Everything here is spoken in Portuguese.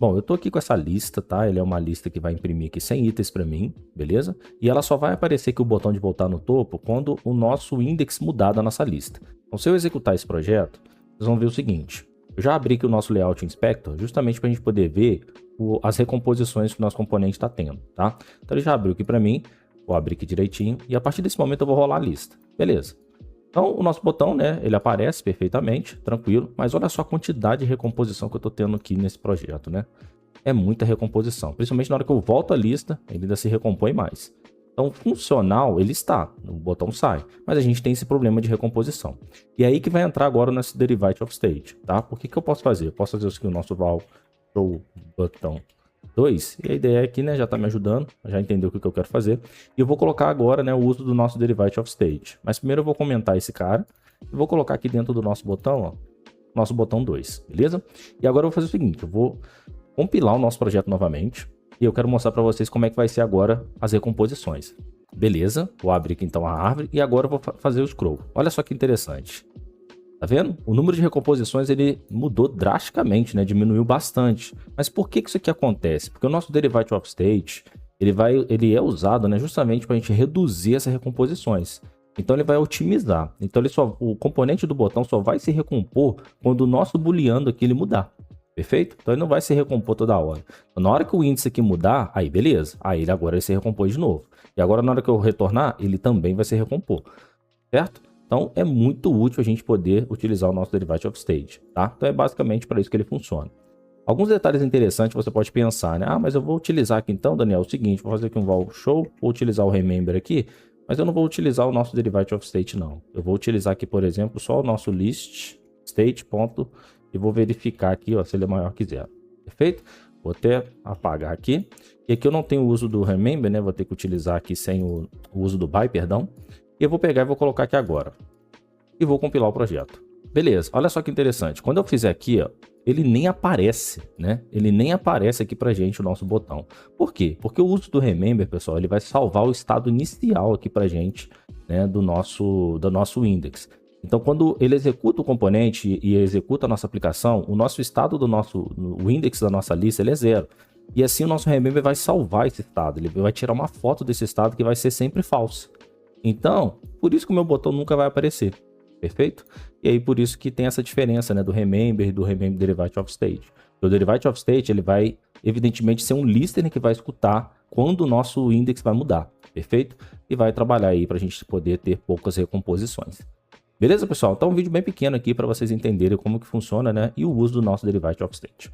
Bom, eu tô aqui com essa lista, tá? Ele é uma lista que vai imprimir aqui 100 itens para mim, beleza? E ela só vai aparecer aqui o botão de voltar no topo quando o nosso index mudar da nossa lista. Então, se eu executar esse projeto, vocês vão ver o seguinte. Eu já abri aqui o nosso Layout Inspector, justamente para a gente poder ver as recomposições que o nosso componente está tendo, tá? Então, ele já abriu aqui para mim, vou abrir aqui direitinho, e a partir desse momento eu vou rolar a lista. Beleza. Então, o nosso botão, né, ele aparece perfeitamente, tranquilo, mas olha só a quantidade de recomposição que eu estou tendo aqui nesse projeto, né? É muita recomposição, principalmente na hora que eu volto à lista, ele ainda se recompõe mais. Então, funcional, ele está, o botão sai, mas a gente tem esse problema de recomposição. E é aí que vai entrar agora o nosso Derivative of State, tá? Por que eu posso fazer? Eu posso fazer aqui o nosso val show botão 2, e a ideia aqui, né, já está me ajudando, já entendeu o que eu quero fazer. E eu vou colocar agora, né, o uso do nosso Derivative of State. Mas primeiro eu vou comentar esse cara, e vou colocar aqui dentro do nosso botão, ó, nosso botão 2, beleza? E agora eu vou fazer o seguinte, eu vou compilar o nosso projeto novamente, e eu quero mostrar para vocês como é que vai ser agora as recomposições. Beleza, vou abrir aqui então a árvore, e agora eu vou fazer o scroll. Olha só que interessante. Tá vendo? O número de recomposições ele mudou drasticamente, né? Diminuiu bastante. Mas por que isso aqui acontece? Porque o nosso Derivative of State ele é usado, né, justamente para a gente reduzir essas recomposições. Então ele vai otimizar. Então o componente do botão só vai se recompor quando o nosso booleano aqui ele mudar. Perfeito? Então ele não vai se recompor toda hora. Então, na hora que o índice aqui mudar, aí beleza. Aí ele agora vai se recompor de novo. E agora na hora que eu retornar, ele também vai se recompor. Certo? Então, é muito útil a gente poder utilizar o nosso Derivative of State, tá? Então, é basicamente para isso que ele funciona. Alguns detalhes interessantes você pode pensar, né? Ah, mas eu vou utilizar aqui então, Daniel, o seguinte, vou fazer aqui um val show, vou utilizar o remember aqui, mas eu não vou utilizar o nosso Derivative of State, não. Eu vou utilizar aqui, por exemplo, só o nosso list state, ponto, e vou verificar aqui, ó, se ele é maior que 0. Perfeito? Vou até apagar aqui. E aqui eu não tenho o uso do remember, né? Vou ter que utilizar aqui sem o uso do by, perdão. E eu vou pegar e vou colocar aqui agora. E vou compilar o projeto. Beleza, olha só que interessante. Quando eu fizer aqui, ó, ele nem aparece, né? Ele nem aparece aqui pra gente o nosso botão. Por quê? Porque o uso do remember, pessoal, ele vai salvar o estado inicial aqui pra gente, né, do nosso index. Então, quando ele executa o componente e executa a nossa aplicação, o nosso estado o index da nossa lista, ele é 0. E assim o nosso remember vai salvar esse estado. Ele vai tirar uma foto desse estado que vai ser sempre falsa. Então, por isso que o meu botão nunca vai aparecer, perfeito? E aí, por isso que tem essa diferença, né, do remember e do remember Derivative of State. O Derivative of State, ele vai, evidentemente, ser um listener que vai escutar quando o nosso index vai mudar, perfeito? E vai trabalhar aí para a gente poder ter poucas recomposições. Beleza, pessoal? Então, um vídeo bem pequeno aqui para vocês entenderem como que funciona, né, e o uso do nosso Derivative of State.